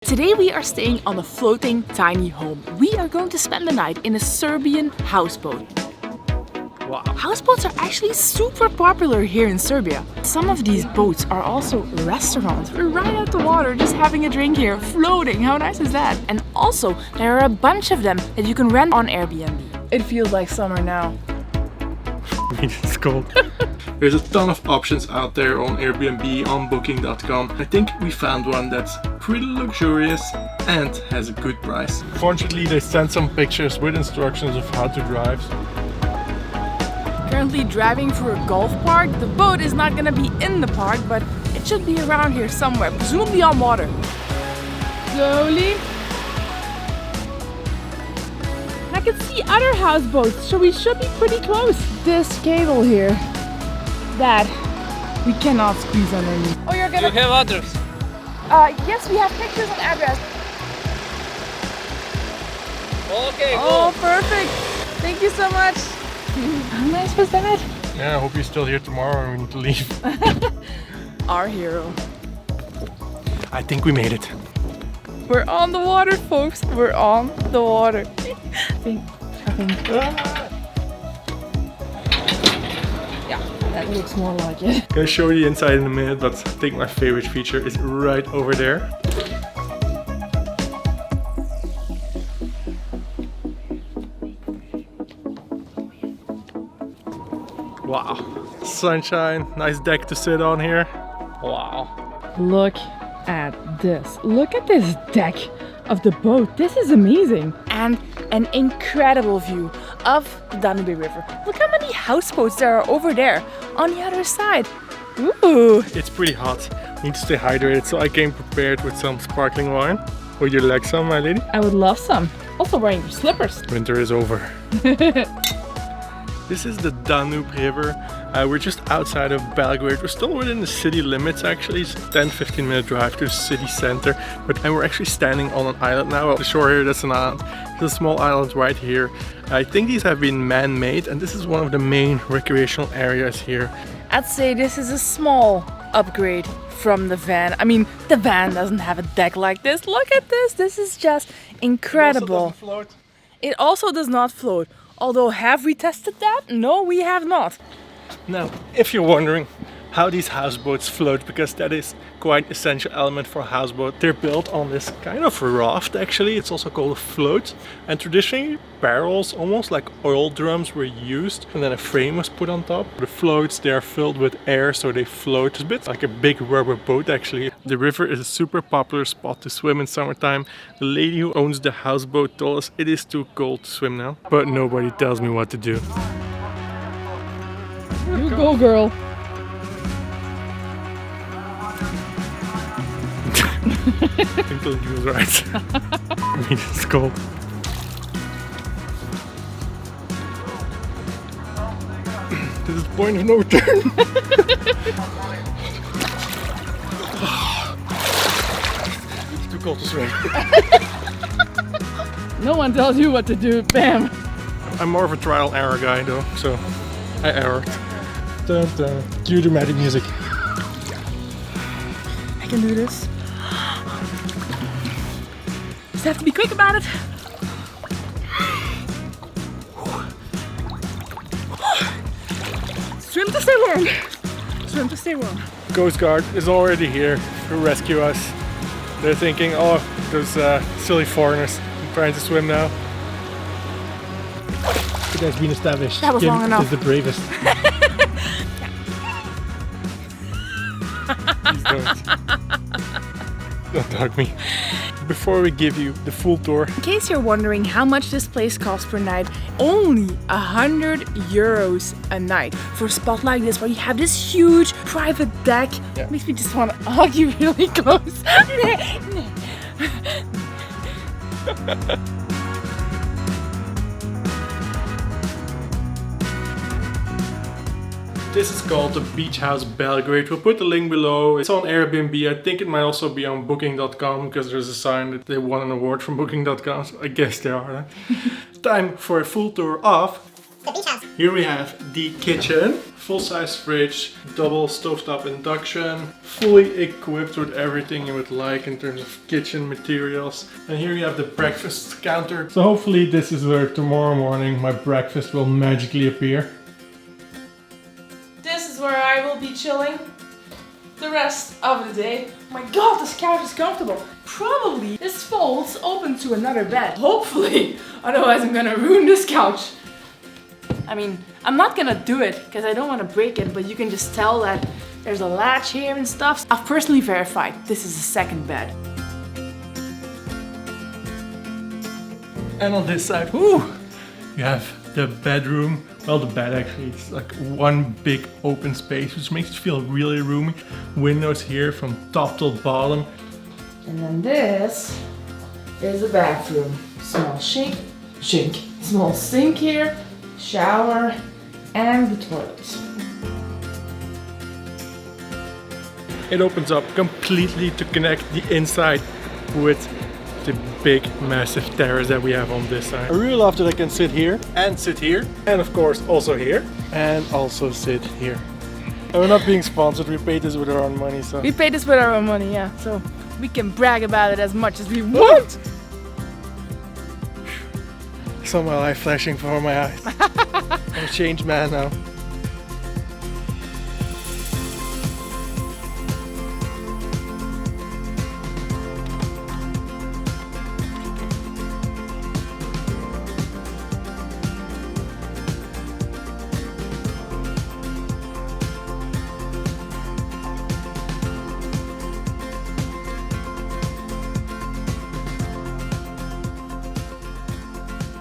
Today we are staying on a floating tiny home. We are going to spend the night in a Serbian houseboat. Wow. Houseboats are actually super popular here in Serbia. Some of these boats are also restaurants. We're right at the water just having a drink here, floating. How nice is that? And also, there are a bunch of them that you can rent on Airbnb. It feels like summer now. It's cold. There's a ton of options out there on Airbnb, on Booking.com. I think we found one that's pretty luxurious and has a good price. Fortunately, they sent some pictures with instructions of how to drive. Currently driving through a golf park. The boat is not gonna be in the park, but it should be around here somewhere, presumably on water. Slowly. I can see other houseboats, so we should be pretty close. This cable here, that we cannot squeeze underneath. Oh, you're gonna... You have address? Yes, we have pictures and address. Okay, Oh, perfect. Thank you so much. How nice was that? Yeah, I hope you're still here tomorrow and we need to leave. Our hero. I think we made it. We're on the water, folks. We're on the water. I think. Yeah, that looks more like it. I'm gonna show you the inside in a minute, but I think my favorite feature is right over there. Wow, sunshine, nice deck to sit on here. Wow. Look at this. Look at this deck of the boat. This is amazing. And an incredible view of the Danube River. Look how many houseboats there are over there on the other side. Ooh. It's pretty hot. Need to stay hydrated, so I came prepared with some sparkling wine. Would you like some, my lady? I would love some. Also wearing your slippers. Winter is over. This is the Danube River. We're just outside of Belgrade. We're still within the city limits actually. It's a 10-15 minute drive to the city center. And we're actually standing on an island now. The shore here, that's an island. There's a small island right here. I think these have been man-made and this is one of the main recreational areas here. I'd say this is a small upgrade from the van. I mean, the van doesn't have a deck like this. Look at this. This is just incredible. It also does not float. Although, have we tested that? No, we have not. Now, if you're wondering how these houseboats float, because that is quite an essential element for a houseboat, they're built on this kind of raft actually. It's also called a float. And traditionally, barrels, almost like oil drums, were used, and then a frame was put on top. The floats, they are filled with air, so they float. It's a bit like a big rubber boat actually. The river is a super popular spot to swim in summertime. The lady who owns the houseboat told us it is too cold to swim now, but nobody tells me what to do. You go, girl. I think he was right. I mean, it's cold. This is the point of no return. It's too cold to swim. No one tells you what to do, bam. I'm more of a trial and error guy though, so I errored. Dun, dun. Cue dramatic music. I can do this. Just have to be quick about it. Swim to stay warm. Swim to stay warm. Coast Guard is already here to rescue us. They're thinking, oh, those silly foreigners trying to swim now. It has been established. That was long enough. Is the bravest. Please don't hug me. Before we give you the full tour. In case you're wondering how much this place costs per night, only 100 euros a night for a spot like this where you have this huge private deck. Yeah. Makes me just want to hug you really close. This is called the Beach House Belgrade. We'll put the link below. It's on Airbnb. I think it might also be on Booking.com because there's a sign that they won an award from Booking.com. So I guess they are. Time for a full tour of the beach house. Here we have the kitchen, full-size fridge, double stovetop induction, fully equipped with everything you would like in terms of kitchen materials. And here you have the breakfast counter. So hopefully this is where tomorrow morning my breakfast will magically appear. This is where I will be chilling the rest of the day. Oh my god, this couch is comfortable. Probably this folds open to another bed. Hopefully, otherwise I'm gonna ruin this couch. I mean, I'm not gonna do it because I don't want to break it, but you can just tell that there's a latch here and stuff. I've personally verified this is a second bed. And on this side, whoo, you have the bedroom. Well, the bed actually, it's like one big open space, which makes it feel really roomy. Windows here from top to bottom. And then this is the bathroom. Small small sink here, shower, and the toilet. It opens up completely to connect the inside with the big massive terrace that we have on this side. I really love that I can sit here, and of course also here, and also sit here. And we're not being sponsored, we paid this with our own money, so... We paid this with our own money, yeah, so we can brag about it as much as we want. I saw my light flashing before my eyes. I'm a changed man now.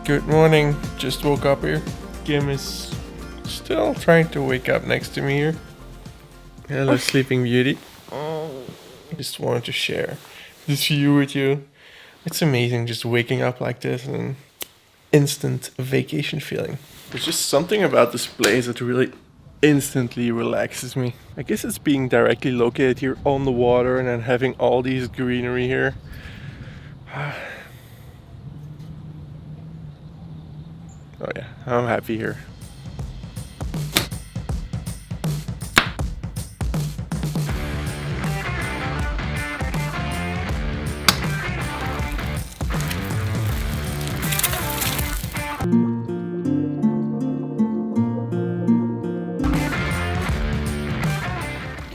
Good morning, just woke up here. Kim is still trying to wake up next to me here. Hello, Sleeping Beauty. Just wanted to share this view with you. It's amazing just waking up like this and instant vacation feeling. There's just something about this place that really instantly relaxes me. I guess it's being directly located here on the water and then having all these greenery here. Oh yeah, I'm happy here.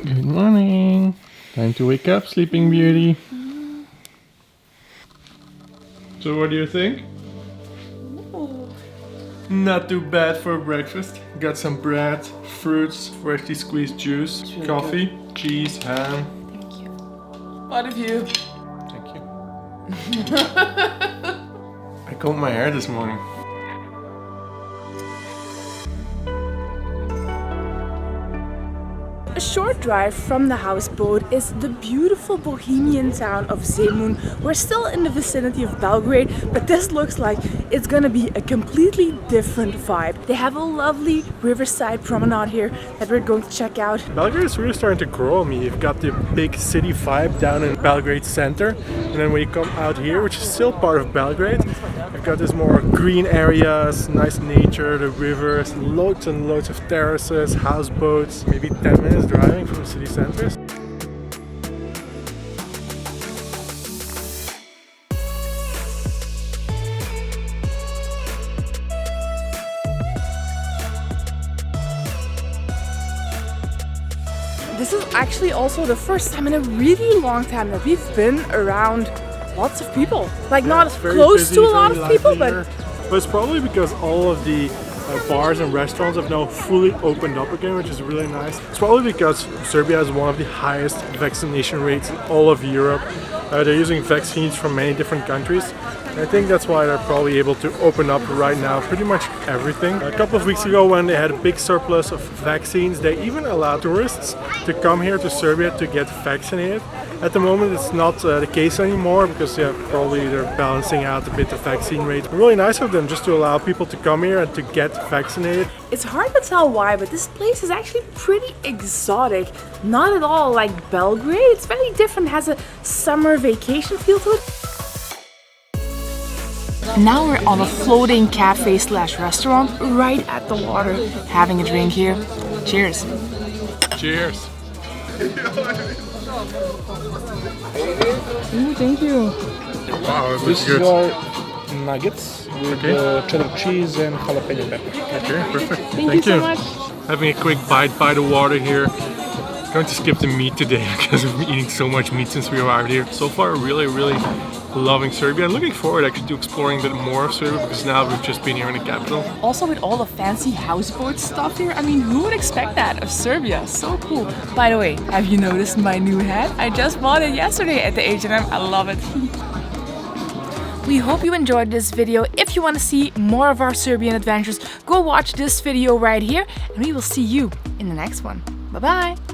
Good morning. Time to wake up, Sleeping Beauty. So what do you think? Not too bad for breakfast. Got some bread, fruits, freshly squeezed juice, really coffee, good. Cheese, ham. Thank you. What of you? Thank you. I combed my hair this morning. A short drive from the houseboat is the beautiful bohemian town of Zemun. We're still in the vicinity of Belgrade, but this looks like it's gonna be a completely different vibe. They have a lovely riverside promenade here that we're going to check out. Belgrade is really starting to grow on me. You've got the big city vibe down in Belgrade center, and then when you come out here, which is still part of Belgrade, you've got this more green areas, nice nature, the rivers, loads and loads of terraces, houseboats, maybe 10 minutes driving from the city centers. This is actually also the first time in a really long time that we've been around lots of people. Like not close busy, to a lot of people, but it's probably because all of the bars and restaurants have now fully opened up again, which is really nice. It's probably because Serbia has one of the highest vaccination rates in all of Europe. They're using vaccines from many different countries. I think that's why they're probably able to open up right now pretty much everything. A couple of weeks ago, when they had a big surplus of vaccines, they even allowed tourists to come here to Serbia to get vaccinated. At the moment it's not the case anymore because probably they're balancing out a bit the vaccine rate. Really nice of them just to allow people to come here and to get vaccinated. It's hard to tell why, but this place is actually pretty exotic. Not at all like Belgrade. It's very different, has a summer vacation feel to it. Now we're on a floating cafe slash restaurant right at the water, having a drink here. Cheers. Cheers. Ooh, thank you. Wow, This is our nuggets with cheddar cheese and jalapeno pepper. Okay, perfect. Thank you so much. Having a quick bite by the water here. Going to skip the meat today because we've been eating so much meat since we arrived here. So far, really loving Serbia. I'm looking forward actually to exploring a bit more of Serbia because now we've just been here in the capital. Also with all the fancy houseboat stuff here, I mean, who would expect that of Serbia? So cool. By the way, have you noticed my new hat? I just bought it yesterday at the H&M. I love it. We hope you enjoyed this video. If you want to see more of our Serbian adventures, go watch this video right here and we will see you in the next one. Bye bye!